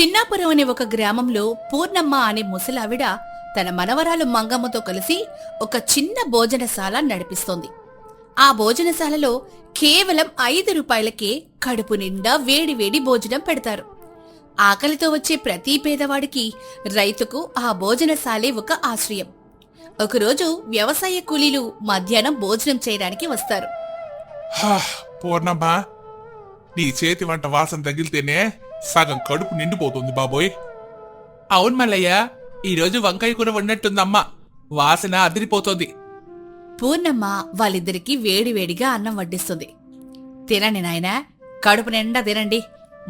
చిన్నాపురం అనే ఒక గ్రామంలో పూర్ణమ్మ అనే ముసలావిడ తన మనవరాలు మంగమ్మతో కలిసి ఒక చిన్న భోజనశాల నడిపిస్తోంది. ఆ భోజనశాలలో కేవలం 5 రూపాయలకే కడుపు నిండా వేడివేడి భోజనం పెడతారు. ఆకలితో వచ్చే ప్రతి పేదవాడికి, రైతుకు ఆ భోజనశాలే ఒక ఆశ్రయం. ఒకరోజు వ్యవసాయ కూలీలు మధ్యాహ్నం భోజనం చేయడానికి వస్తారు. పూర్ణమ్మా, నీ చేతి వంట వాసన తగిలితేనే సగం కడుపు నిండిపోతుంది బాబోయ్. అవును మల్లయ్య, ఈరోజు వంకాయ కూర వండినట్టుందమ్మా, వాసన అదిరిపోతోంది. పూర్ణమ్మ వాళ్ళిద్దరికీ వేడివేడిగా అన్నం వడ్డిస్తుంది. తినండి నాయనా, కడుపు నిండా తినండి.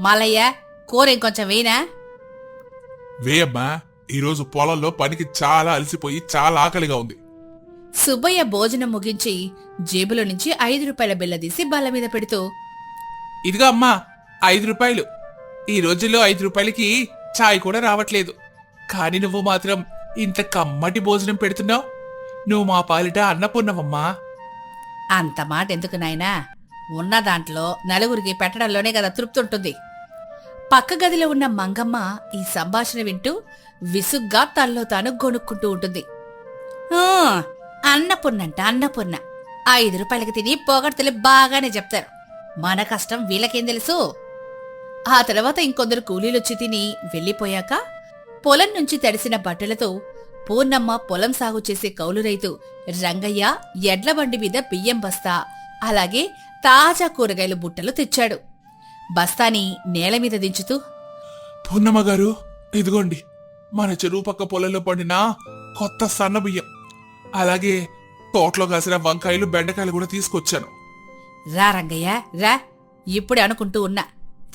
మల్లయ్య, కూర ఇంకొంచెం వేయనా? వేయమ్మా, ఈరోజు పొలంలో పనికి చాలా అలసిపోయి చాలా ఆకలిగా ఉంది. సుబ్బయ్య భోజనం ముగించి జేబులో నుంచి 5 రూపాయల బిళ్ళ తీసి బల్ల మీద పెడుతూ, ఇదిగో అమ్మా 5 రూపాయలు. ఈ రోజుల్లో 5 రూపాయలకి ఛాయ్ కూడా రావట్లేదు, కాని నువ్వు మాత్రం ఇంత కమ్మటి భోజనం పెడుతున్నావు. నువ్వు మా పాలిట అన్నపూర్ణవమ్మా. అంత మాట ఎందుకు నాయనా, ఉన్న దాంట్లో నలుగురికి పెట్టడంలోనే కదా తృప్తి ఉంటుంది. పక్క గదిలో ఉన్న మంగమ్మ ఈ సంభాషణ వింటూ విసుగ్గా తనలో తాను గొనుక్కుంటూ ఉంటుంది. అన్నపూర్ణంట అన్నపూర్ణ, 5 రూపాయలకి తిని పొగడ్తలు బాగానే చెప్తారు. మన కష్టం వీళ్ళకేం తెలుసు? ఆ తర్వాత ఇంకొందరు కూలీలొచ్చి తిని వెళ్లిపోయాక పొలం నుంచి తడిసిన బట్టలతో పూర్ణమ్మ పొలం సాగు చేసే కౌలు రైతు రంగయ్య ఎడ్లబండి మీద బియ్యం బస్తా, అలాగే తాజా కూరగాయలు బుట్టలు తెచ్చాడు. బస్తాని నేల మీద దించుతూ, పూర్ణమ్మ గారు, ఇదిగోండి మన చెరువు పక్క పొలంలో పండిన కొత్త సన్న బియ్యం, అలాగే తోటలో కాసిన వంకాయలు బెండకాయలు కూడా తీసుకొచ్చాను. రా రంగయ్య రా, ఇప్పుడే అనుకుంటూ ఉన్నా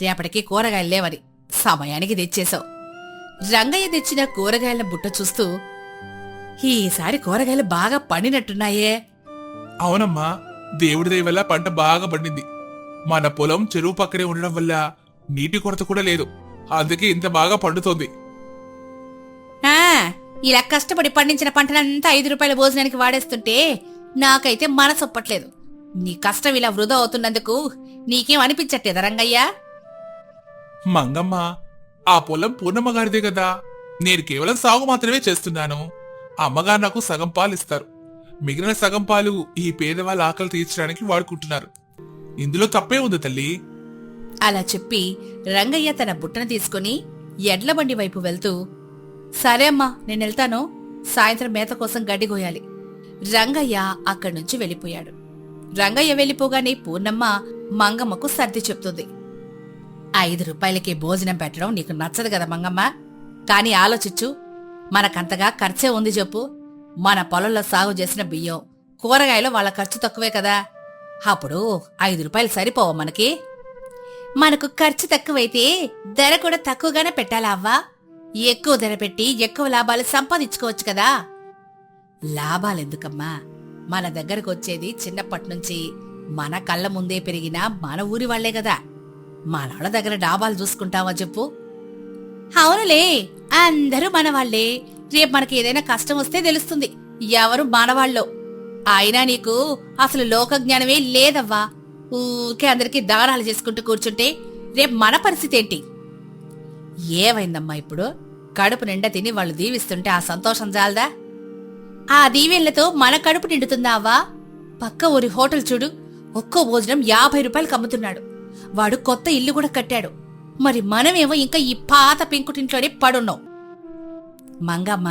రేపటికి కూరగాయలు లేవని, సమయానికి తెచ్చేశావు. రంగయ్య తెచ్చిన కూరగాయల బుట్ట చూస్తూ, ఈసారి కూరగాయలు బాగా పండినట్టున్నాయే. అవునమ్మా, దేవుడి దయ వల్ల పంట బాగా పండింది. మన పొలం చెరువు పక్కనే ఉండడం వల్ల నీటి కొరత కూడా లేదు, అందుకే ఇంత బాగా పండుతోంది. ఇలా కష్టపడి పండించిన పంటనంతా 5 రూపాయల భోజనానికి వాడేస్తుంటే నాకైతే మనసొప్పట్లేదు. నీ కష్టం ఇలా వృధా అవుతున్నందుకు నీకేం అనిపించట్లేదా రంగయ్య? మంగమ్మ, ఆ పొలం పూర్ణమ్మ గారిదే కదా, నేను కేవలం సాగు మాత్రమే చేస్తున్నాను. అమ్మగారు నాకు సగం పాలు ఇస్తారు, మిగిలిన సగం పాలు ఈ పేదవాళ్ళ ఆకలి తీర్చడానికి వాడుకుంటున్నారు. ఇందులో తప్పే ఉంది తల్లి. అలా చెప్పి రంగయ్య తన బుట్టను తీసుకుని ఎడ్లబండి వైపు వెళ్తూ, సరే అమ్మా నేనెళ్తాను, సాయంత్రం మేత కోసం గడ్డి గోయాలి. రంగయ్య అక్కడ్నుంచి వెళ్ళిపోయాడు. రంగయ్య వెళ్ళిపోగానే పూర్ణమ్మ మంగమ్మకు సర్ది చెప్తుంది. 5 రూపాయలకే భోజనం పెట్టడం నీకు నచ్చదు కదా మంగమ్మ, కాని ఆలోచించు, మనకంతగా ఖర్చే ఉంది చెప్పు. మన పొలంలో సాగు చేసిన బియ్యం, కూరగాయలు వాళ్ళ ఖర్చు తక్కువే కదా, అప్పుడు 5 రూపాయలు సరిపోవా మనకి? మనకు ఖర్చు తక్కువైతే ధర కూడా తక్కువగానే పెట్టాలా అవ్వా? ఎక్కువ ధర పెట్టి ఎక్కువ లాభాలు సంపాదించుకోవచ్చు కదా. లాభాలెందుకమ్మా, మన దగ్గరకు వచ్చేది చిన్నప్పటినుంచి మన కళ్ళ ముందే పెరిగిన మన ఊరి వాళ్లే కదా. మనోళ్ళ దగ్గర డాబాలు చూసుకుంటావా చెప్పు? అవునులే, అందరూ మనవాళ్లే. రేపు మనకి ఏదైనా కష్టం వస్తే తెలుస్తుంది ఎవరు మనవాళ్ళో. అయినా నీకు అసలు లోకజ్ఞానమే లేదవ్వా. ఊరికే అందరికీ దానాలు చేసుకుంటూ కూర్చుంటే రేపు మన పరిస్థితి ఏంటి? ఏమైందమ్మా ఇప్పుడు? కడుపు నిండా తిని వాళ్ళు దీవిస్తుంటే ఆ సంతోషం జాలదా? ఆ దీవెళ్లతో మన కడుపు నిండుతుందా అవ్వా? పక్క ఊరి హోటల్ చూడు, ఒక్కో భోజనం 50 రూపాయలకు అమ్ముతున్నాడు. వాడు కొత్త ఇల్లు కూడా కట్టాడు. మరి మనమేమో ఇంకా ఈ పాత పెంకుటింట్లోనే పడున్నాం. మంగమ్మ,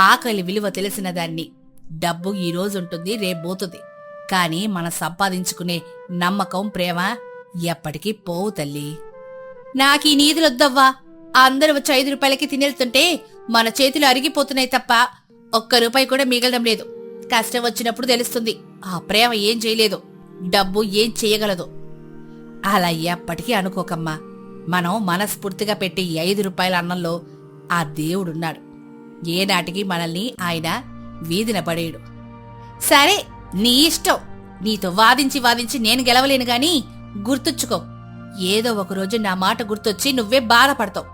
ఆకలి విలువ తెలిసిన దాన్ని. డబ్బు ఈ రోజుంటుంది, రేపోతుంది. కాని మనం సంపాదించుకునే నమ్మకం, ప్రేమ ఎప్పటికీ పోవు తల్లి. నాకీ నీతులొద్దవ్వా. అందరూ వచ్చి 5 రూపాయలకి తినేళ్తుంటే మన చేతులు అరిగిపోతున్నాయి తప్ప ఒక్క రూపాయి కూడా మిగలడం లేదు. కష్టం వచ్చినప్పుడు తెలుస్తుంది ఆ ప్రేమ ఏం చేయలేదు, డబ్బు ఏం చేయగలదు. అలా ఎప్పటికీ అనుకోకమ్మా. మనం మనస్ఫూర్తిగా పెట్టి 5 రూపాయల అన్నంలో ఆ దేవుడున్నాడు. ఏనాటికి మనల్ని ఆయన వీధిన పడేయడు. సరే, నీ ఇష్టం. నీతో వాదించి వాదించి నేను గెలవలేను గాని గుర్తుంచుకో, ఏదో ఒకరోజు నా మాట గుర్తొచ్చి నువ్వే బాధపడతావు.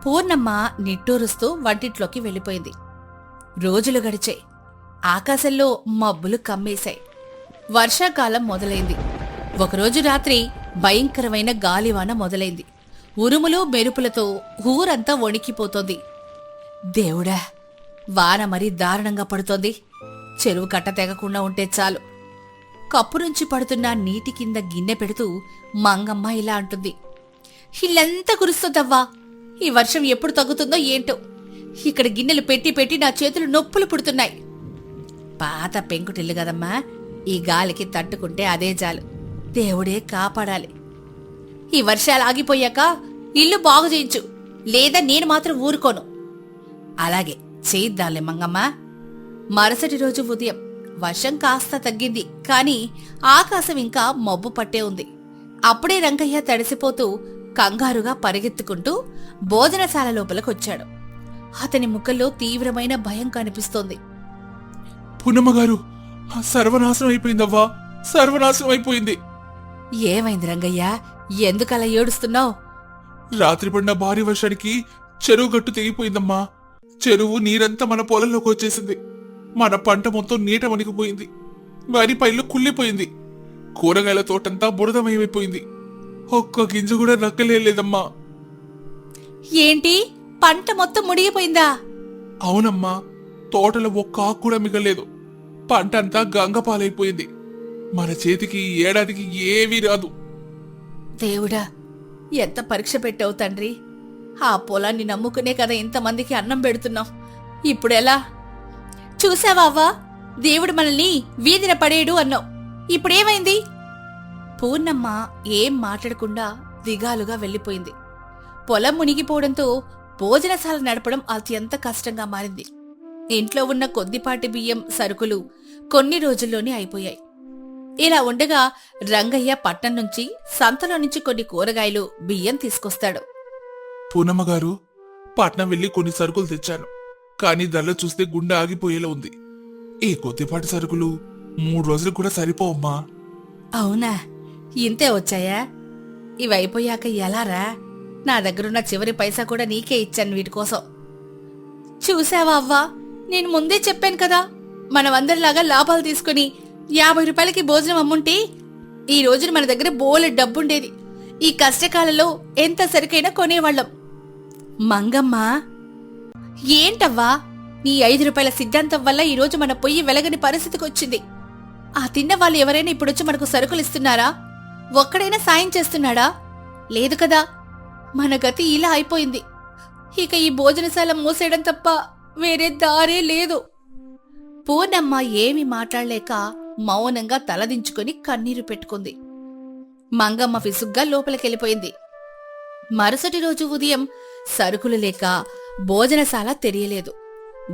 పూర్ణమ్మ నిట్టూరుస్తూ వంటింట్లోకి వెళ్ళిపోయింది. రోజులు గడిచాయి. ఆకాశంలో మబ్బులు కమ్మేశాయి. వర్షాకాలం మొదలైంది. ఒకరోజు రాత్రి భయంకరమైన గాలివాన మొదలైంది. ఉరుములు మెరుపులతో ఊరంతా వణికిపోతోంది. దేవుడా, వాన మరీ దారుణంగా పడుతోంది. చెరువు కట్ట తెగకుండా ఉంటే చాలు. కప్పు నుంచి పడుతున్న నీటి కింద గిన్నె పెడుతూ మంగమ్మ ఇలా అంటుంది. ఇల్లంతా కురుస్తుందవ్వా. ఈ వర్షం ఎప్పుడు తగ్గుతుందో ఏంటో. ఇక్కడ గిన్నెలు పెట్టి పెట్టి నా చేతులు నొప్పులు పుడుతున్నాయి. పాత పెంకుటిల్లు కదమ్మా, ఈ గాలికి తట్టుకుంటే అదే చాలు. దేవుడే కాపాడాలి. ఈ వర్షాలు ఆగిపోయాక ఇల్లు బాగు చేయించు, లేదా నేను మాత్రం ఊరుకోను. అలాగే చేయిద్దాంలే మంగమ్మ. మరుసటి రోజు ఉదయం వర్షం కాస్త తగ్గింది, కాని ఆకాశం ఇంకా మబ్బు పట్టే ఉంది. అప్పుడే రంగయ్య తడిసిపోతూ కంగారుగా పరిగెత్తుకుంటూ భోజనశాల లోపలికొచ్చాడు. అతని ముఖంలో తీవ్రమైన భయం కనిపిస్తోంది. పున్నమ్మగారు, సర్వనాశనం అయిపోయిందవ్వా, సర్వనాశనం అయిపోయింది. ఏమైంది రంగయ్య? ఎందుకలా ఏడుస్తున్నావు? రాత్రి పడిన భారీ వర్షానికి చెరువు గట్టు తెగిపోయిందమ్మా. చెరువు నీరంతా మన పొలంలోకి వచ్చేసింది. మన పంట మొత్తం నీట వణికిపోయింది. వరి పైర్లు కుళ్ళిపోయింది. కూరగాయల తోటంతా బురదమయమైపోయింది. ఒక్క గింజ కూడా నక్కలేదమ్మా. ఏంటి, పంట మొత్తం మునిగిపోయిందా? అవునమ్మా, తోటలో ఒక్క ఆకు కూడా మిగలేదు. పంట అంతా గంగపాలైపోయింది. మన చేతికి ఈ ఏడాదికి ఏవీ రాదు. దేవుడా, ఎంత పరీక్ష పెట్టావు తండ్రి. ఆ పొలాన్ని నమ్ముకునే కదా ఇంతమందికి అన్నం పెడుతున్నాం. ఇప్పుడెలా? చూసావా అవ్వా, దేవుడు మనల్ని వీధిన పడేయడు అన్నావు. ఇప్పుడేమైంది? పూర్ణమ్మ ఏం మాట్లాడకుండా దిగాలుగా వెళ్లిపోయింది. పొలం మునిగిపోవడంతో భోజనశాల నడపడం అత్యంత కష్టంగా మారింది. ఇంట్లో ఉన్న కొద్దిపాటి బియ్యం, సరుకులు కొన్ని రోజుల్లోనే అయిపోయాయి. ఇలా ఉండగా రంగయ్య పట్నం నుంచి, సంతలో నుంచి కొన్ని కూరగాయలు, బియ్యం తీసుకొస్తాడు. పూనమ్మగారు, పట్నం వెళ్లి కొన్ని సరుకులు తెచ్చాను. కానీ ధరలు చూస్తే గుండె ఆగిపోయేలా ఉంది. ఈ కొద్దిపాటి సరుకులు 3 రోజులు కూడా సరిపోవమ్మా. అవునా? ఇంతే వచ్చాయా? ఇవి అయిపోయాక ఎలారా? నా దగ్గరున్న చివరి పైసా కూడా నీకే ఇచ్చాను వీటి కోసం. చూసావా అవ్వా, నేను ముందే చెప్పాను కదా, మనమందరిలాగా లాభాలు తీసుకుని 50 రూపాయలకి భోజనం అమ్ముంటే ఈ రోజున మన దగ్గర బోలెడు డబ్బుండేది. ఈ కష్టకాలంలో ఎంత సరికైనా కొనేవాళ్ళం. మంగమ్మ, ఏంటవ్వా, నీ 5 రూపాయల సిద్ధాంతం వల్ల ఈరోజు మన పొయ్యి వెలగని పరిస్థితికి వచ్చింది. ఆ తిన్న వాళ్ళు ఎవరైనా ఇప్పుడొచ్చి మనకు సరుకులు ఇస్తున్నారా? ఒక్కడైనా సాయం చేస్తున్నాడా? లేదు కదా. మన గతి ఇలా అయిపోయింది. ఇక ఈ భోజనశాల మూసేయడం తప్ప వేరే దారే లేదు. పూర్ణమ్మ ఏమీ మాట్లాడలేక మౌనంగా తలదించుకుని కన్నీరు పెట్టుకుంది. మంగమ్మ విసుగ్గా లోపలికెళ్ళిపోయింది. మరుసటి రోజు ఉదయం సరుకులు లేక భోజనశాల తెలియలేదు.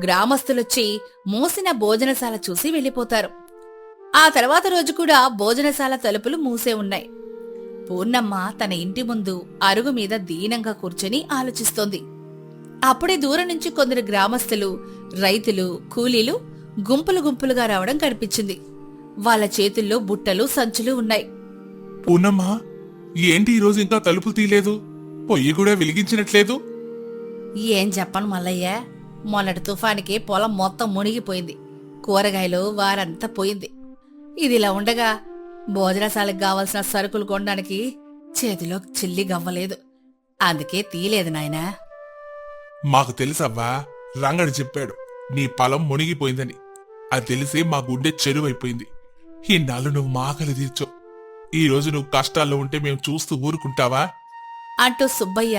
గ్రామస్తులొచ్చి మూసిన భోజనశాల చూసి వెళ్ళిపోతారు. ఆ తర్వాత రోజు కూడా భోజనశాల తలుపులు మూసే ఉన్నాయి. పూర్ణమ్మ తన ఇంటి ముందు అరుగు మీద దీనంగా కూర్చొని ఆలోచిస్తోంది. అప్పుడే దూరం నుంచి కొందరు గ్రామస్తులు, రైతులు, కూలీలు గుంపులు గుంపులుగా రావడం కనిపించింది. వాళ్ళ చేతుల్లో బుట్టలు, సంచులు ఉన్నాయి. పూనమ్మా, ఏంటి ఈరోజు ఇంకా తలుపులు తీయలేదు? పొయ్యి కూడా వెలిగించినట్లేదు. ఏం చెప్పను మల్లయ్య, మొన్నటి తుఫానికి పొలం మొత్తం మునిగిపోయింది. కూరగాయలు వారంతా పోయింది. ఇదిలా ఉండగా భోజనశాలకు కావలసిన సరుకులు కొనడానికి చేతిలో చిల్లి గవ్వలేదు. అందుకే తీయలేదు నాయనా. మాకు తెలుసవ్వా, రంగడు చెప్పాడు నీ పొలం మునిగిపోయిందని. అది తెలిసి మా గుండె చెరువైపోయింది. ఇన్నాళ్ళు నువ్వు మా ఆకలి తీర్చావు. ఈ రోజు నువ్వు కష్టాల్లో ఉంటే మేము చూస్తూ ఊరుకుంటావా? అంటూ సుబ్బయ్య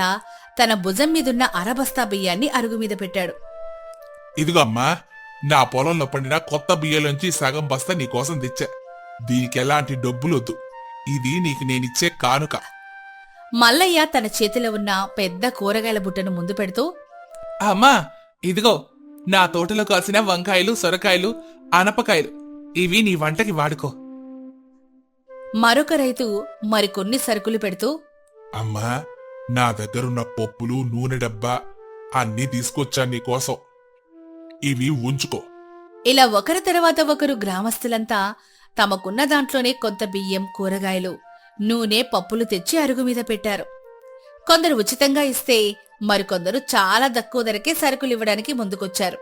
తన భుజం మీదున్న అరబస్తా బియ్యాన్ని అరుగు మీద పెట్టాడు. ఇదిగో అమ్మా, నా పొలంలో పండిన కొత్త బియ్యంలోంచి సగం బస్తా నీకోసం తెచ్చా. దీనికి ఎలాంటి డబ్బులొద్దు. ఇది నీకు నేనిచ్చే కానుక. మల్లయ్య తన చేతిలో ఉన్న పెద్ద కూరగాయల బుట్టను ముందు పెడుతూ, అమ్మా, ఇదిగో నా తోటలో కాసిన వంకాయలు, సొరకాయలు, అనపకాయలు. ఇవి నీ వంటకి వాడుకో. మరొక రైతు మరికొన్ని సరుకులు పెడుతూ, అమ్మా, నా దగ్గరున్న పప్పులు, నూనె డబ్బా అన్నీ తీసుకొచ్చాను నీకోసం. ఇవి ఉంచుకో. ఇలా ఒకరి తర్వాత ఒకరు గ్రామస్తులంతా తమకున్న దాంట్లోనే కొంత బియ్యం, కూరగాయలు, నూనె, పప్పులు తెచ్చి అరుగు మీద పెట్టారు. కొందరు ఉచితంగా ఇస్తే మరికొందరు చాలా తక్కువ ధరకే సరుకులు ఇవ్వడానికి ముందుకొచ్చారు.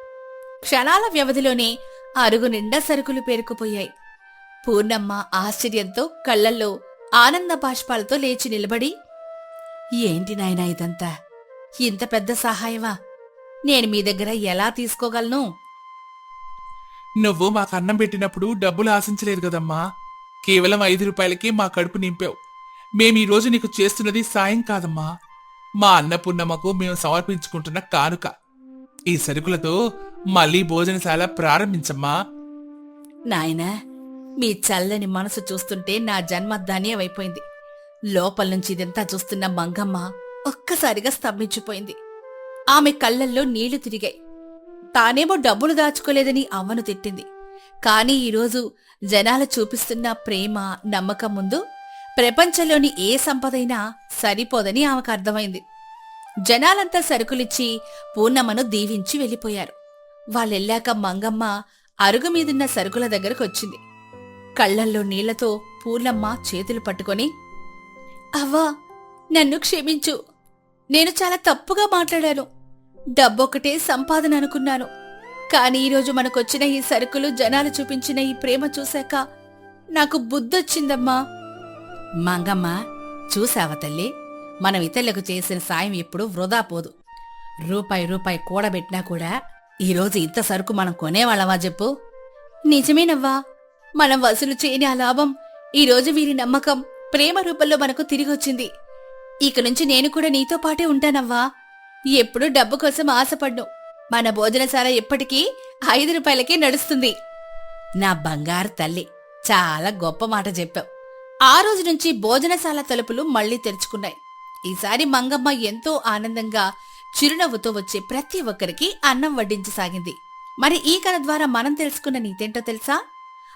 క్షణాల వ్యవధిలోనే అరుగు నిండా సరుకులు పేరుకుపోయాయి. పూర్ణమ్మ ఆశ్చర్యంతో కళ్లల్లో ఆనంద బాష్పాలతో లేచి నిలబడి, ఏంటి నాయనా ఇదంతా? ఇంత పెద్ద సహాయమా? నేను మీ దగ్గర ఎలా తీసుకోగలను? నువ్వు మాకు అన్నం పెట్టినప్పుడు డబ్బులు ఆశించలేదు కదమ్మా. కేవలం 5 రూపాయలకి మా కడుపు నింపావు. మేమీరోజు నీకు చేస్తున్నది సాయం కాదమ్మా, మా అన్నపూర్ణమ్మకు మేము సమర్పించుకుంటున్న కానుక. ఈ సరుకులతో మళ్ళీ భోజనశాల ప్రారంభించమ్మా. నాయనా, మీ చల్లని మనసు చూస్తుంటే నా జన్మ ధన్యమైపోయింది. లోపల నుంచి ఇదంతా చూస్తున్న మంగమ్మ ఒక్కసారిగా స్తంభించిపోయింది. ఆమె కళ్ళల్లో నీళ్లు తిరిగాయి. తానేమో డబ్బులు దాచుకోలేదని అమ్మను తిట్టింది. కాని ఈరోజు జనాలు చూపిస్తున్న ప్రేమ, నమ్మకం ముందు ప్రపంచంలోని ఏ సంపదైనా సరిపోదని ఆమెకు అర్థమైంది. జనాలంతా సరుకులిచ్చి పూర్ణమ్మను దీవించి వెళ్ళిపోయారు. వాళ్ళెళ్ళాక మంగమ్మ అరుగు మీదున్న సరుకుల దగ్గరకొచ్చింది. కళ్లల్లో నీళ్లతో పూర్ణమ్మ చేతులు పట్టుకొని, అవ్వా, నన్ను క్షమించు. నేను చాలా తప్పుగా మాట్లాడాను. డబ్బొక్కటే సంపాదన అనుకున్నాను. కాని ఈరోజు మనకొచ్చిన ఈ సరుకులు, జనాలు చూపించిన ఈ ప్రేమ చూశాక నాకు బుద్ధొచ్చిందమ్మా. మంగమ్మ, చూసావా తల్లి, మనం ఇతరులకు చేసిన సాయం ఎప్పుడూ వృధా పోదు. రూపాయి కూడబెట్టినా కూడా ఈరోజు ఇంత సరుకు మనం కొనేవాళ్ళవా చెప్పు? నిజమేనవ్వా. మనం వసూలు చేయని ఆ లాభం ఈరోజు వీరి నమ్మకం, ప్రేమ రూపంలో మనకు తిరిగొచ్చింది. ఇక నుంచి నేను కూడా నీతో పాటే ఉంటానవ్వా. ఎప్పుడూ డబ్బు కోసం ఆశపడ్ను. మన భోజనశాల ఎప్పటికీ 5 రూపాయలకే నడుస్తుంది. నా బంగారు తల్లి, చాలా గొప్ప మాట చెప్పావు. ఆ రోజు నుంచి భోజనశాల తలుపులు మళ్లీ తెరుచుకున్నాయి. ఈసారి మంగమ్మ ఎంతో ఆనందంగా చిరునవ్వుతో వచ్చే ప్రతి ఒక్కరికి అన్నం వడ్డించసాగింది. మరి ఈ కథ ద్వారా మనం తెలుసుకున్న నీతేంటో తెలుసా?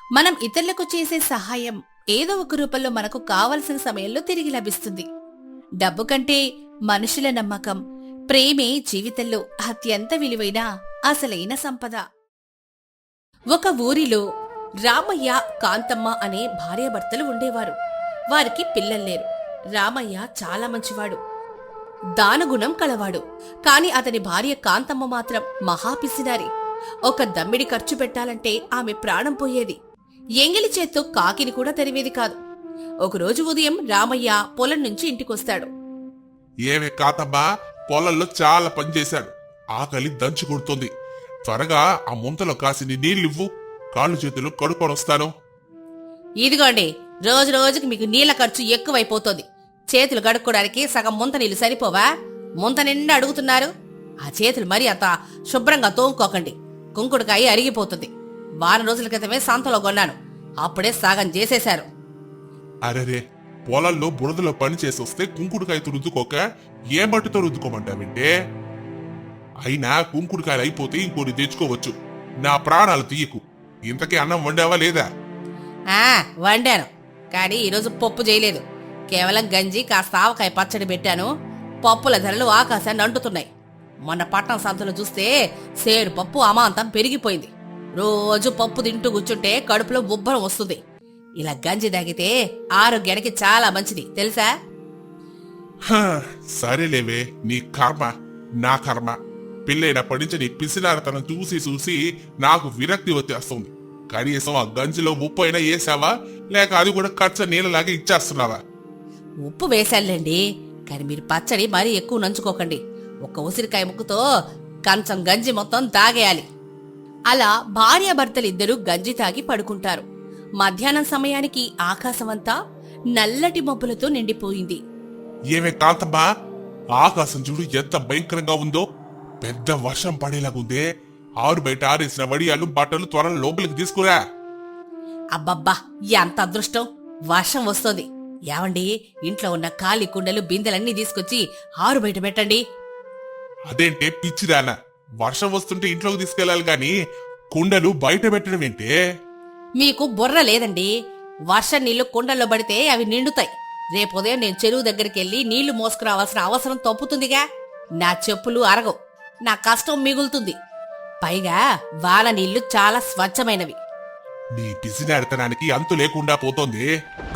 మనం ఇతరులకు చేసే సహాయం ఏదో ఒక రూపంలో మనకు కావలసిన సమయంలో తిరిగి లభిస్తుంది. డబ్బు కంటే మనుషుల నమ్మకం, ప్రేమే జీవితంలో అత్యంత విలువైన అసలైన సంపద. ఒక ఊరిలో రామయ్య, కాంతమ్మ అనే భార్యాభర్తలు ఉండేవారు. వారికి పిల్లల్లేరు. రామయ్య చాలా మంచివాడు, దానగుణం కలవాడు. కాని అతని భార్య కాంతమ్మ మాత్రం మహాపిసినారి. ఒక దమ్మిడి ఖర్చు పెట్టాలంటే ఆమె ప్రాణం పోయేది. ఎంగిలి చేత్తో కాకిని కూడా తరివేది కాదు. ఒకరోజు ఉదయం రామయ్య పొలం నుంచి ఇంటికొస్తాడు. ఏమే కాతమ్మా, పొలంలో చాలా పని చేశాడు. ఆకలి దంచి కొడుతుంది. త్వరగా ఆ ముంతలో కాసిని నీళ్ళివ్వు, కాళ్ళు చేతులు కడుక్కొని వస్తాను. ఇదిగోండి, రోజు రోజుకి మీకు నీళ్ల ఖర్చు ఎక్కువైపోతోంది. చేతులు కడుక్కోడానికి సగం ముంత నీళ్లు సరిపోవా? ముంత నిండా అడుగుతున్నారు. ఆ చేతులు మరీ అంత శుభ్రంగా తోముకోకండి, కుంకుడుకాయ అరిగిపోతుంది. వారం రోజుల క్రితమే సంతలో కొన్నాను, అప్పుడే సగం చేసేశారు. అరెరే, పొలంలో బురదలో పని చేసి వస్తే కుంకుడుకాయతో రుద్దుకోక ఏ మట్టితో రుద్దుకోమంటావంటే? అయినా కుంకుడుకాయలు అయిపోతే ఇంకోటి తెచ్చుకోవచ్చు. నా ప్రాణాలు తీయకు. ఇంతకీ అన్నం వండావా లేదా? వండాను, కానీ ఈరోజు పప్పు చేయలేదు. కేవలం గంజి, కాస్త ఆవకాయ పచ్చడి పెట్టాను. పప్పుల ధరలు ఆకాశాన్ని అంటుతున్నాయి. మొన్న పట్నం సంతలో చూస్తే సేరు పప్పు అమాంతం పెరిగిపోయింది. రోజు పప్పు తింటూ కూర్చుంటే కడుపులో ఉబ్బరం వస్తుంది. ఇలా గంజి తాగితే ఆరోగ్యానికి చాలా మంచిది తెలుసా? సరేలేవే, నీ కర్మ నా కర్మ. పిల్లైనప్పటి నుంచి నీ పిసినారతనం చూసి చూసి నాకు విరక్తి వచ్చేస్తుంది. కనీసం ఆ గంజిలో ఉప్పు అయినా వేసావా, లేక అది కూడా కచ్చ నీళ్ళలాగా ఇచ్చేస్తున్నావా? ఉప్పు వేశానులేండి, కానీ మీరు పచ్చడి మరీ ఎక్కువ నంచుకోకండి. ఒక్క ఉసిరికాయ ముక్కుతో కంచం గంజి మొత్తం తాగేయాలి. అలా భార్యాభర్తలిద్దరూ గంజి తాగి పడుకుంటారు. మధ్యాహ్నం సమయానికి ఆకాశమంతా నల్లటి మబ్బులతో నిండిపోయింది. ఏమే కాంతమ్మా, ఆకాశం చూడు ఎంత భయంకరంగా ఉందో. పెద్ద వర్షం పడేలాగుందే. ఆరు బయట ఆరేసిన వడియాలు, బట్టలు త్వరలో లోపలికి తీసుకురా. అబ్బబ్బా, ఎంత అదృష్టం! వర్షం వస్తోంది. ఏవండి, ఇంట్లో ఉన్న ఖాళీ కుండలు, బిందెలన్నీ తీసుకొచ్చి ఆరు బయట పెట్టండి. అదేంటే పిచ్చిరానా, వర్షం వస్తుంటే ఇంట్లోకి తీసుకెళ్లాలి గాని కుండలు బయట పెట్టడం ఏంటే? మీకు బుర్ర లేదండి. వర్షం నీళ్లు కుండల్లో పడితే అవి నిండుతాయి. రేపుదయం నేను చెరువు దగ్గరికి వెళ్లి నీళ్లు మోసుకురావాల్సిన అవసరం తప్పుతుందిగా. నా చెప్పులు అరగవు, నా కష్టం మిగులుతుంది. పైగా వాన నీళ్లు చాలా స్వచ్ఛమైనవి. నీ పిసినారితనానికి అంతు లేకుండా పోతోంది.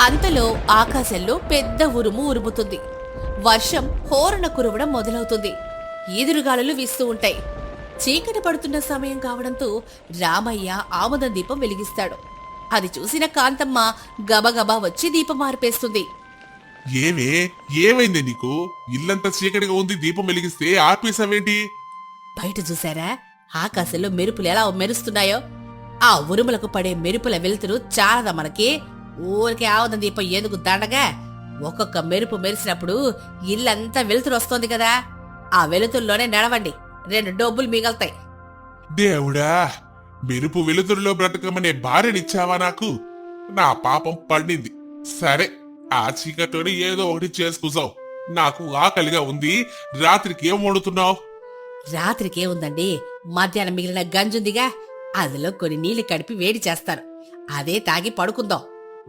అంతలో ఆకాశంలో పెద్ద ఉరుము ఉరుముతుంది. వర్షం హోరున కురవడం మొదలవుతుంది. ఈదురుగాలులు వీస్తూ ఉంటాయి. చీకటి పడుతున్న సమయం కావడంతో రామయ్య ఆముదం దీపం వెలిగిస్తాడు. అది చూసిన కాంతమ్మ గబగబా వచ్చి దీపం ఆర్పేస్తుంది. ఏమే ఏమైంది నీకు? ఇల్లంతా చీకటిగా ఉంది, దీపం వెలిగిస్తే ఆపేసావేంటి? బయట చూసారా ఆకాశంలో మెరుపులు ఎలా మెరుస్తున్నాయో? ఆ ఉరుములకు పడే మెరుపుల వెలుతురు చాలదా మనకి? ఊరికే ఆవుద దీపం ఎందుకు దండగా? ఒక్కొక్క మెరుపు మెరిసినప్పుడు ఇల్లంతా వెలుతురు వస్తోంది కదా, ఆ వెలుతురులోనే నడవండి, 2 డబ్బులు మిగలుతాయి. దేవుడా, మెరుపు వెలుతురులో బ్రతకమనే భార్యనిచ్చావా నాకు? నా పాపం పండింది. సరే, ఆ చీకటిలోనే ఏదో ఒకటి చేసుకుసావు. నాకు ఆకలిగా ఉంది. రాత్రికి ఏం వండుతున్నావు? రాత్రికేముందండి, మధ్యాహ్నం మిగిలిన గంజుందిగా, అందులో కొన్ని నీళ్లు కడిపి వేడి చేస్తాను, అదే తాగి పడుకుందాం.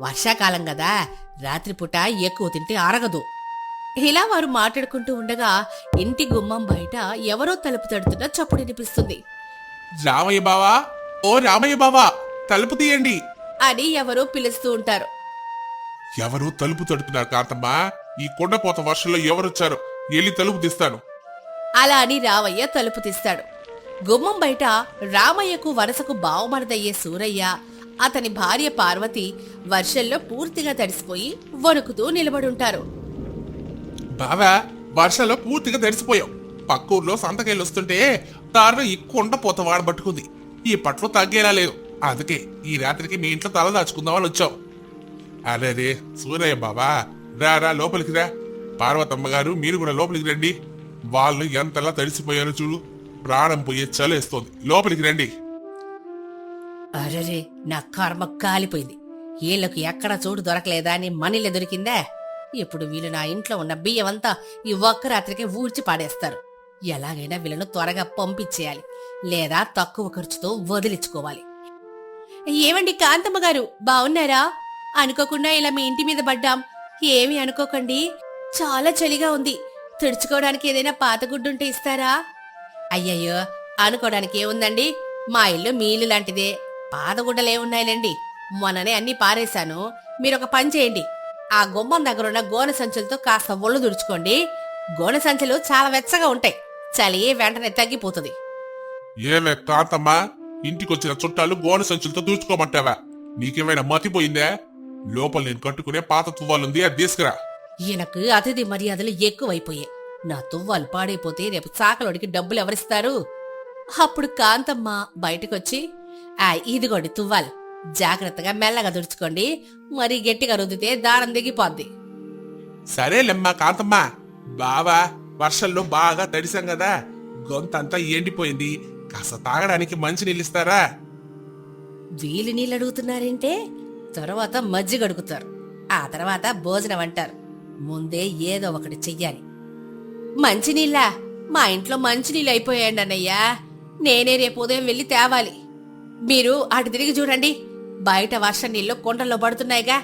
వర్షాకాలం కదా, రాత్రిపూట ఎక్కువ తింటే అరగదు. ఇలా వారు మాట్లాడుకుంటూ ఉండగా ఇంటి గుమ్మం బయట ఎవరో తలుపు తడుతున్న చప్పుడు వినిపిస్తుంది. రామయ్య బావా, ఓ రామయ్య బావా, తలుపు తీయండి అని ఎవరో పిలుస్తూ ఉంటారు. ఎవరు తలుపు తడుపుతున్నారు కాంతమ్మా? ఈ కొండపోత వర్షంలో ఎవరొచ్చారు? వెళ్ళి తలుపు తీస్తాను. అలా అని రామయ్య తలుపు తీస్తాడు. గుమ్మం బయట రామయ్యకు వరసకు బావమరదయ్యే సూరయ్య, అతని భార్య పార్వతి వర్షంలో పూర్తిగా తడిసిపోయి వణుకుతూ నిలబడుంటారు. బావా, వర్షంలో పూర్తిగా తడిసిపోయావు. పక్కూర్లో సంతకాయలు వస్తుంటే దారిలో ఈ కొండపోత వాడబట్టుకుంది. ఈ పట్లు తగ్గేలా లేదు. అందుకే ఈ రాత్రికి మీ ఇంట్లో తల దాచుకుందామని వచ్చావు. అరే సూరయ్య బాబా, రా లోపలికి రా. పార్వతమ్మ గారు, మీరు కూడా లోపలికి రండి. వాళ్ళు ఎంతలా తడిసిపోయారో చూడు. ప్రాణం పోయే చలేస్తోంది. లోపలికి రండి. అరరే, నా కర్మ కాలిపోయింది. వీళ్లకు ఎక్కడ చోటు దొరకలేదా అని మనీలే దొరికిందా? ఇప్పుడు వీళ్ళు నా ఇంట్లో ఉన్న బియ్యమంతా ఈ ఒక్క రాత్రికే ఊడ్చి పాడేస్తారు. ఎలాగైనా వీళ్ళను త్వరగా పంపించేయాలి, లేదా తక్కువ ఖర్చుతో వదిలించుకోవాలి. ఏమండి కాంతమ్మ గారు, బావున్నారా? అనుకోకుండా ఇలా మీ ఇంటి మీద పడ్డాం. ఏమీ అనుకోకండి, చాలా చలిగా ఉంది. తుడుచుకోవడానికి ఏదైనా పాత గుడ్డుంటే ఇస్తారా? అయ్యయ్యో, అనుకోవడానికి ఏముందండి, మా ఇల్లు మీ ఇల్లు లాంటిదే. పాత గుడ్డలేమున్నాయిలేండి, మొన్ననే అన్ని పారేశాను. మీరొక పని చేయండి, ఆ గుమ్మం దగ్గరున్న గోనె సంచులతో కాస్త ఒళ్ళు తుడుచుకోండి. గోనె సంచులు చాలా వెచ్చగా ఉంటాయి, చలి వెంటనే తగ్గిపోతుంది. ఏమే కాంతమ్మా, ఇంటికొచ్చిన చుట్టాలు గోనె సంచులతో దూచుకోమంటావా? నీకేమైనా మతిపోయిందా? లోపల నేను కట్టుకునే పాత తువ్వాలుంది, అది తీసుకురా. ఈయనకు అతిథి మర్యాదలు ఎక్కువైపోయాయి. నా తువ్వాలు పాడైపోతే రేపు చాకలోడికి డబ్బులు ఎవరిస్తారు? అప్పుడు కాంతమ్మ బయటకొచ్చి, ఇదిగోండి తువ్వాలు, జాగ్రత్తగా మెల్లగా తుడుచుకోండి. మరీ గట్టిగా రుద్దితే దారం దిగిపోద్ది. సరేలేమ్మా కాంతమ్మా. బావా, వర్షంలో బాగా తడిసాం కదా, గొంతంతా ఎండిపోయింది. కాస్త తాగడానికి మంచి నీళ్ళిస్తారా? వీలు నీళ్ళు అడుగుతున్నారంటే తర్వాత మజ్జిగ అడుగుతారు, ఆ తర్వాత భోజనం అంటారు. ముందే ఏదో ఒకటి చెయ్యాలి. మంచినీళ్ళ? మా ఇంట్లో మంచినీళ్ళు అయిపోయాయండి అన్నయ్యా, నేనే రేపు ఉదయం వెళ్ళి తేవాలి. మీరు అటు తిరిగి చూడండి, బయట వర్షం నీళ్లు కొండల్లో పడుతున్నాయిగా,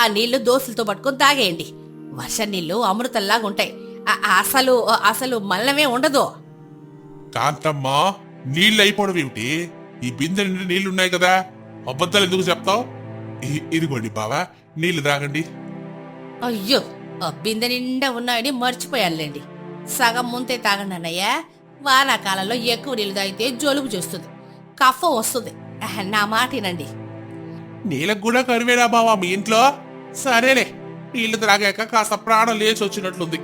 ఆ నీళ్లు దోసులతో పట్టుకొని తాగేయండి. వర్షం నీళ్లు అమృతంలాగుంటాయి, అసలు అసలు మల్లమే ఉండదు. కాంతమ్మా, నీళ్ళు అయిపోవడం ఏమిటి? ఈ బిందె నిండి నీళ్లున్నాయి కదా, అబద్ధాలు ఎందుకు చెప్తావు? ఇదిగోండి బావా, నీళ్లు తాగండి. అయ్యో, ఆ బిందె నిండా ఉన్నాయని మర్చిపోయానులేండి. సగం ముంతే తాగండి అన్నయ్య. వానాకాలంలో ఎక్కువ నీళ్లు తాగితే జలుబు చేస్తుంది, కఫం వస్తుంది. నా మాట వినండి. నీళ్ళకు కూడా కరివేనా బావా మీ ఇంట్లో? సరేలే, నీళ్లు త్రాగాక కాస్త ప్రాణం లేచి వచ్చినట్లుంది.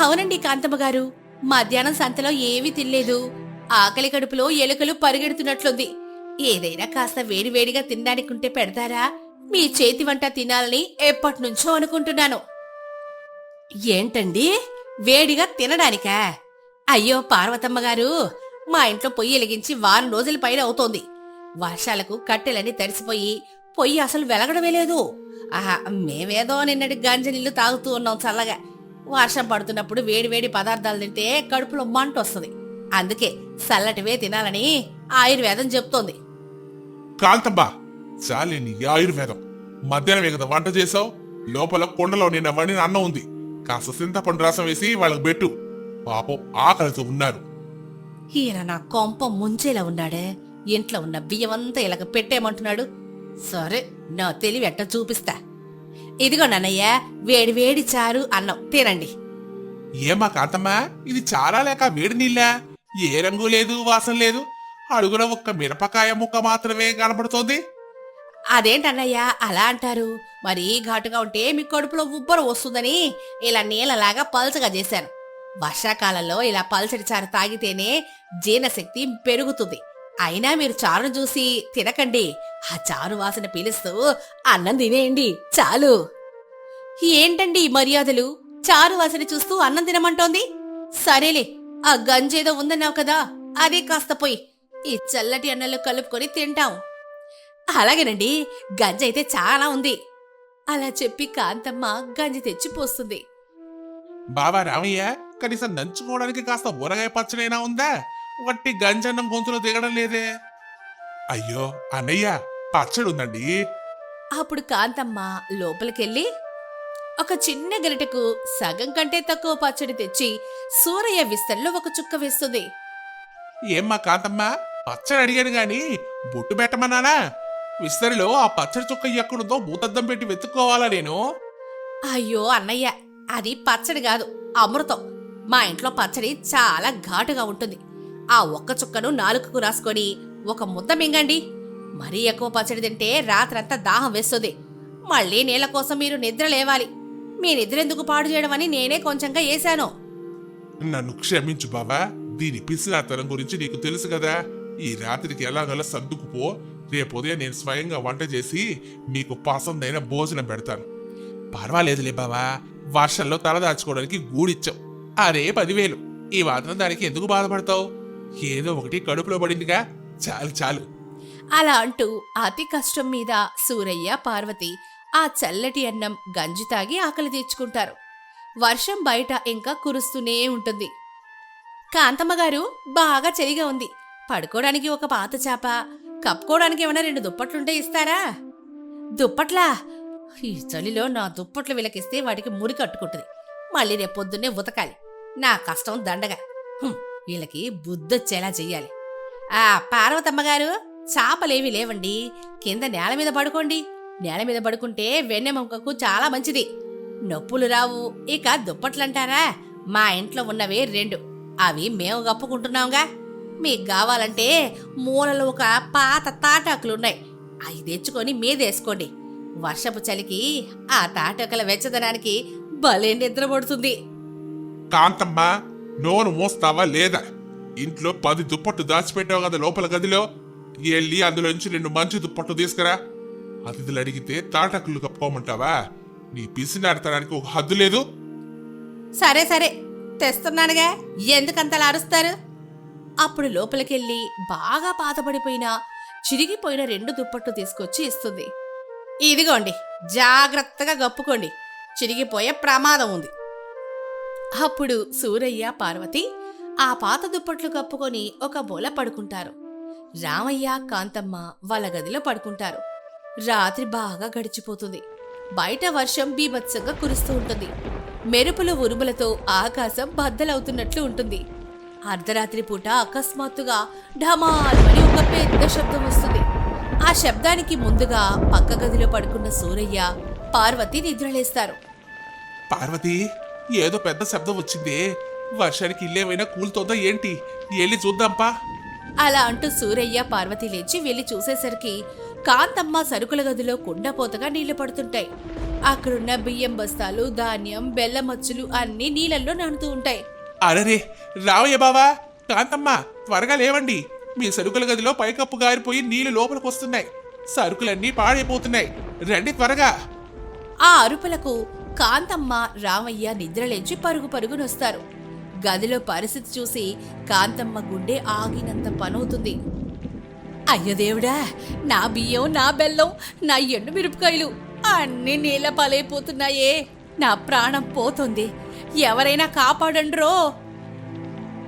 అవునండి కాంతమ్మ గారు, మధ్యాహ్నం సంతలో ఏమీ తినలేదు. ఆకలి కడుపులో ఎలుకలు పరిగెడుతున్నట్లుంది. ఏదైనా కాస్త వేడివేడిగా తినడానికుంటే పెడతారా? మీ చేతి వంట తినాలని ఎప్పటినుంచో అనుకుంటున్నాను. ఏంటండి, వేడిగా తినడానికా? అయ్యో పార్వతమ్మ గారు, మా ఇంట్లో పొయ్యి వెలిగించి 1 వారం రోజుల పైన అవుతోంది. వర్షాలకు కట్టెలన్నీ తడిసిపోయి పొయ్యి అసలు వెలగడమే లేదు. మేమేదో నిన్నటి గంజ నీళ్లు తాగుతూ ఉన్నాం చల్లగా. వర్షం పడుతున్నప్పుడు వేడివేడి పదార్థాలు తింటే కడుపులో మంట వస్తుంది. అందుకే చల్లటివే తినాలని ఆయుర్వేదం చెప్తోంది. కాంతమ్మా, చాలే నీ ఆయుర్వేదం. మధ్యాహ్నమే కదా వంట చేసావు, లోపల కొండలో నిన్న వండిన అన్నం ఉంది. కాస్త చింతపండు రసం వేసి వాళ్ళకి పెట్టు, పాపం ఆకలితో ఉన్నారు. ఈయన నా కొంప ముంచేలా ఉన్నాడే, ఇంట్లో ఉన్న బియ్యమంతా ఇలాగ పెట్టేయమంటున్నాడు. సరే, నా తెలివి ఎట్ట చూపిస్తా. ఇదిగో నన్నయ్య, వేడి వేడి చారు అన్నం తినండి. ఏమా కాంతమ్మా, ఇది చాలా లేక వేడి నీళ్ళా? ఏ రంగు లేదు, వాసన లేదు. అడుగున ఒక్క మిరపకాయ ముక్క మాత్రమే కనపడుతోంది. అదేంటన్నయ్య అలా అంటారు? మరీ ఘాటుగా ఉంటే మీ కడుపులో ఉబ్బరం వస్తుందని ఇలా నీళ్ళలాగా పల్చగా చేశాను. వర్షాకాలంలో ఇలా పల్చడి చారు తాగితేనే జీర్ణశక్తి పెరుగుతుంది. అయినా మీరు చారును చూసి తినకండి. ఆ చారు వాసన పీలుస్తూ అన్నం తినేయండి చాలు. ఏంటండి ఈ మర్యాదలు? చారు వాసన చూస్తూ అన్నం తినమంటోంది. సరేలే, ఆ గంజేదో ఉందన్నావు కదా, అదే కాస్త పోయి ఈ చల్లటి అన్నంలో కలుపుకొని తింటాం. అలాగేనండి, గంజి అయితే చాలా ఉంది. అలా చెప్పి కాంతమ్మ గంజి తెచ్చి పోస్తుంది. బావా రామయ్య, కనీసం నంచుకోవడానికి కాస్త ఊరగాయ పచ్చడైనా ఉందా? వట్టి గంజన్నం గొంతులో దిగడం లేదే. అయ్యో అన్నయ్య, పచ్చడి ఉందండి. అప్పుడు కాంతమ్మ లోపలికెళ్ళి ఒక చిన్న గరిటెకు సగం కంటే తక్కువ పచ్చడి తెచ్చి సూరయ్య విస్తరలో ఒక చుక్క వేస్తుంది. ఏమ్మా కాంతమ్మ, పచ్చడి అడిగాను గాని బొట్టు పెట్టమన్నానా? విస్తరిలో ఆ పచ్చడి చుక్క ఎక్కడుందో భూతద్దం పెట్టి వెతుక్కోవాలా నేను? అయ్యో అన్నయ్య, అది పచ్చడి కాదు, అమృతం. మా ఇంట్లో పచ్చడి చాలా ఘాటుగా ఉంటుంది. ఆ ఒక్క చుక్కను నాలుకకు రాసుకొని ఒక ముద్ద మింగండి. మరీ ఎక్కువ పచ్చడి తింటే రాత్రంతా దాహం వేస్తుంది. మళ్ళీ నీళ్ల కోసం మీరు నిద్ర లేవాలి. మీ నిద్ర ఎందుకు పాడు చేయడం అని నేనే కొంచెంగా వేశాను. నన్ను క్షమించు బావా, దీని పిసినాతనం గురించి నీకు తెలుసు కదా. ఈ రాత్రికి ఎలాగలా సర్దుకుపో. రేపు ఉదయం నేను స్వయంగా వంట చేసి మీకు పసందైన భోజనం పెడతాను. పర్వాలేదులే బావా, వర్షంలో తలదాచుకోవడానికి గూడిచ్చావు, అదే 10,000. ఈ మాత్రం దానికి ఎందుకు బాధపడతావు? ఏదో ఒకటి కడుపులో పడిందిగా, చాలు చాలు. అలా అంటూ అతి కష్టం మీద సూరయ్య పార్వతి ఆ చల్లటి అన్నం గంజి తాగి ఆకలి తీర్చుకుంటారు. వర్షం బయట ఇంకా కురుస్తూనే ఉంటుంది. కాంతమ్మగారు, బాగా చలిగా ఉంది. పడుకోవడానికి ఒక పాత చాప, కప్పుకోవడానికి ఏమైనా 2 దుప్పట్లుంటే ఇస్తారా? దుప్పట్లా? ఈ చలిలో నా దుప్పట్లు విలకిస్తే వాటికి మురి కట్టుకుంటుంది. మళ్ళీ రేపొద్దున్నే ఉతకాలి. నా కష్టం దండగా. వీళ్ళకి బుద్ధొచ్చేలా చెయ్యాలి. పార్వతమ్మగారు, చాపలేవి లేవండి. కింద నేల మీద పడుకోండి. నేల మీద పడుకుంటే వెన్నెముకకు చాలా మంచిది. నొప్పులు రావు. ఇక దుప్పట్లంటారా? మా ఇంట్లో ఉన్నవే 2. అవి మేము కప్పుకుంటున్నాంగా. మీకు కావాలంటే మూలలో ఒక పాత తాటాకులున్నాయి. అవి తెచ్చుకొని మీదేసుకోండి. వర్షపు చలికి ఆ తాటాకుల వెచ్చదనానికి భలే నిద్ర పడుతుంది. కాంతమ్మ, నోరు మోస్తావా లేదా? ఇంట్లో 10 దుప్పట్లు దాచిపెట్టావు కదా లోపల గదిలో. వెళ్ళి అందులోంచి 2 మంచి దుప్పట్లు తీసుకురా. అతిథులు అడిగితే తాటకులు కప్పుకోమంటావా? నీ పిసినాడతనానికి ఒక హద్దు లేదు. సరే సరే, తెస్తున్నానుగా, ఎందుకంతలా అరుస్తారు? అప్పుడు లోపలికెళ్ళి బాగా పాతపడిపోయిన చిరిగిపోయిన 2 దుప్పట్లు తీసుకొచ్చి ఇస్తుంది. ఇదిగోండి, జాగ్రత్తగా కప్పుకోండి. చిరిగిపోయే ప్రమాదం ఉంది. అప్పుడు సూరయ్య పార్వతి ఆ పాత దుప్పట్లు కప్పుకొని ఒక మూల పడుకుంటారు. రామయ్య కాంతమ్మ వాళ్ళ గదిలో పడుకుంటారు. రాత్రి బాగా గడిచిపోతుంది. బయట వర్షం బీభత్సంగా కురుస్తూ ఉంటుంది. మెరుపులు ఉరుములతో ఆకాశం బద్దలవుతున్నట్లు ఉంటుంది. అర్ధరాత్రి పూట అకస్మాత్తుగా ఢమాల్మని ఒక పెద్ద శబ్దం వస్తుంది. ఆ శబ్దానికి ముందుగా పక్క గదిలో పడుకున్న సూరయ్య పార్వతి నిద్రలేస్తారు. పార్వతి, ఏదో పెద్ద శబ్దం వచ్చింది. వర్షానికి ఇల్లేమైనా కూలుతోందా ఏంటి? వెళ్ళి చూద్దాంపా. అలా అంటూ సూరయ్య పార్వతి లేచి వెళ్లి చూసేసరికి కాంతమ్మ సరుకుల గదిలో కుండపోతగా నీళ్లు పడుతుంటాయి. అక్కడున్న బియ్యం బస్తాలు, ధాన్యం, బెల్లం అచ్చులు అన్నీ నీళ్ళల్లో నానుతూ ఉంటాయి. అరరే రావయ్య బావా, కాంతమ్మ, త్వరగా లేవండి. మీ సరుకుల గదిలో పైకప్పు గారిపోయి నీళ్లు లోపలికి వస్తున్నాయి. సరుకులన్నీ పాడైపోతున్నాయి. రండి త్వరగా. ఆ అరుపులకు కాంతమ్మ రామయ్య నిద్రలేచి పరుగు పరుగునొస్తారు. గదిలో పరిస్థితి చూసి కాంతమ్మ గుండె ఆగినంత పనవుతుంది. అయ్యో దేవుడా, నా బియ్యం, నా బెల్లం, నా ఎండు మిరపకాయలు అన్నీ నీళ్ళ పాలైపోతున్నాయే. నా ప్రాణం పోతుంది. ఎవరైనా కాపాడండ్రో.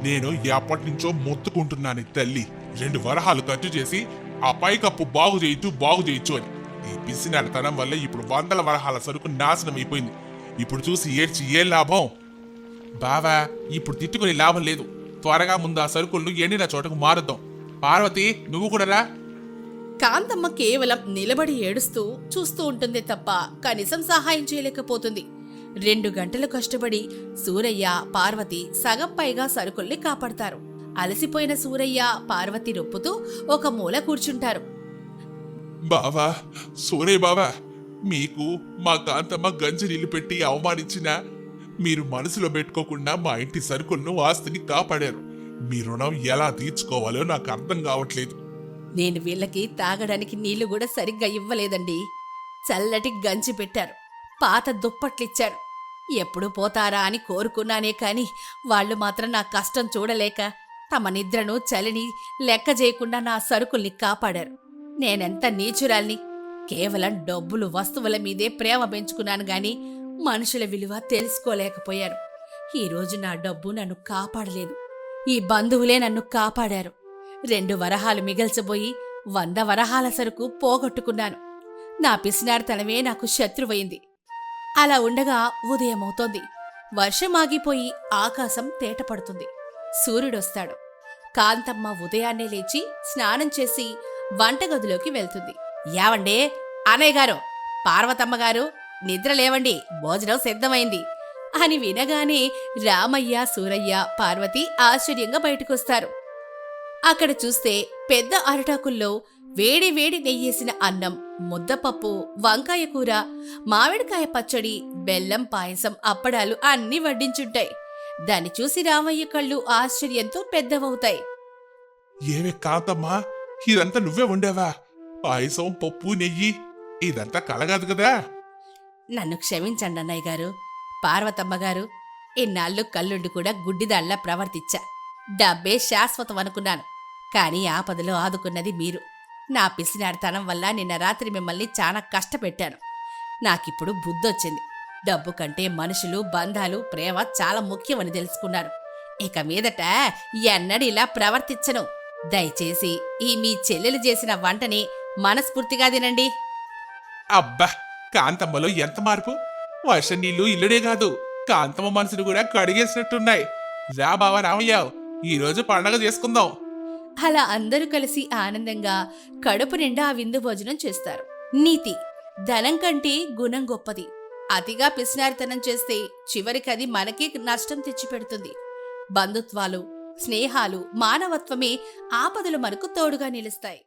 నేను ఎప్పటి నుంచో మొత్తుకుంటున్నాను తల్లి, 2 వరహాలు ఖర్చు చేసి ఆ పైకప్పు బాగు చేయొచ్చు అని. ఈ పిసినాడతనం వల్ల ఇప్పుడు 100 వరహాల సరుకు నాశనం అయిపోయింది. ఇప్పుడు చూసి ఏడ్చి ఏ లాభం? బావా, ఇప్పుడు తిట్టుకుని లాభం లేదు. త్వరగా ముందు ఆ సరుకులను ఎండిన చోటకు మారుద్దాం. పార్వతి, నువ్వు కూడా రా. కాంతమ్మ కేవలం నిలబడి ఏడుస్తూ చూస్తూ ఉంటుంది తప్ప కనీసం సహాయం చేయలేకపోతుంది. 2 గంటలు కష్టపడి సూరయ్య, పార్వతి సగం పైగా సరుకుల్ని కాపాడతారు. అలసిపోయిన సూరయ్య, పార్వతి రొప్పుతూ ఒక మూల కూర్చుంటారు. బావా, సూరయ్య బావా, మీకు మా కాంతమ్మ గంజి నీళ్లు పెట్టి అవమానించినా మీరు మనసులో పెట్టుకోకుండా మా ఇంటి సరుకులను ఆస్తిని కాపాడారు. మీ రుణం ఎలా తీర్చుకోవాలో నాకు అర్థం కావట్లేదు. నేను వీళ్ళకి తాగడానికి నీళ్లు కూడా సరిగ్గా ఇవ్వలేదండి. చల్లటి గంజి పెట్టారు, పాత దుప్పట్లిచ్చారు. ఎప్పుడు పోతారా అని కోరుకున్నానే కాని వాళ్ళు మాత్రం నా కష్టం చూడలేక తమ నిద్రను చలిని లెక్క చేయకుండా నా సరుకుల్ని కాపాడారు. నేనెంత నీచురాల్ని! కేవలం డబ్బులు వస్తువుల మీదే ప్రేమ పెంచుకున్నాను గాని మనుషుల విలువ తెలుసుకోలేకపోయాను. ఈరోజు నా డబ్బు నన్ను కాపాడలేదు, ఈ బంధువులే నన్ను కాపాడారు. 2 వరహాలు మిగల్చబోయి 100 వరహాల సరుకు పోగొట్టుకున్నాను. నా పిసినారితనమే నాకు శత్రువైంది. అలా ఉండగా ఉదయమవుతోంది. వర్షం ఆగిపోయి ఆకాశం తేటపడుతుంది. సూర్యుడొస్తాడు. కాంతమ్మ ఉదయాన్నే లేచి స్నానం చేసి వంటగదిలోకి వెళ్తుంది. యావండే అన్నయ్య గారు, పార్వతమ్మగారు, నిద్ర లేవండి, భోజనం సిద్ధమైంది అని వినగానే రామయ్య, సూరయ్య, పార్వతి ఆశ్చర్యంగా బయటకొస్తారు. అక్కడ చూస్తే పెద్ద అరిటాకుల్లో వేడి వేడి నెయ్యేసిన అన్నం, ముద్దపప్పు, వంకాయ కూర, మామిడికాయ పచ్చడి, బెల్లం పాయసం, అప్పడాలు అన్నీ వడ్డించుంటాయి. దాన్ని చూసి రామయ్య కళ్ళు ఆశ్చర్యంతో పెద్దవవుతాయి. ఏవే కాంతమ్మా, ఇదంతా నువ్వే ఉండేవా? పాయసం, పప్పు, నెయ్యి ఇదంతా కలగాదు కదా? నన్ను క్షమించండి అన్నయ్య గారు. పార్వతమ్మగారు, ఇన్నాళ్ళు కళ్ళుండి కూడా గుడ్డిదాళ్లా ప్రవర్తించా. డబ్బే శాశ్వతం అనుకున్నాను. కానీ ఆపదలో ఆదుకున్నది మీరు. నా పిసినారితనం వల్ల నిన్న రాత్రి మిమ్మల్ని చాలా కష్టపెట్టాను. నాకిప్పుడు బుద్ధొచ్చింది. డబ్బు కంటే మనుషులు, బంధాలు, ప్రేమ చాలా ముఖ్యమని తెలుసుకున్నాను. ఇక మీదట ఎన్నడూ ఇలా ప్రవర్తించను. దయచేసి ఈ మీ చెల్లెలు చేసిన వంటని మనస్ఫూర్తిగా తినండి. అబ్బా, కాంతమ్మలో ఎంత మార్పు! వర్షం నీళ్లు ఇల్లుడే కాదు, కాంతమ్మ మనసును కూడా కడిగేసినట్టున్నాయి. రా బావా రామయ్య, ఈరోజు పండగ చేసుకుందాం. అలా అందరూ కలిసి ఆనందంగా కడుపు నిండా ఆ విందు భోజనం చేస్తారు. నీతి: ధనం కంటే గుణం గొప్పది. అతిగా పిసినారితనం చేస్తే చివరికది మనకే నష్టం తెచ్చిపెడుతుంది. బంధుత్వాలు, స్నేహాలు, మానవత్వమే ఆపదలు మనకు తోడుగా నిలుస్తాయి.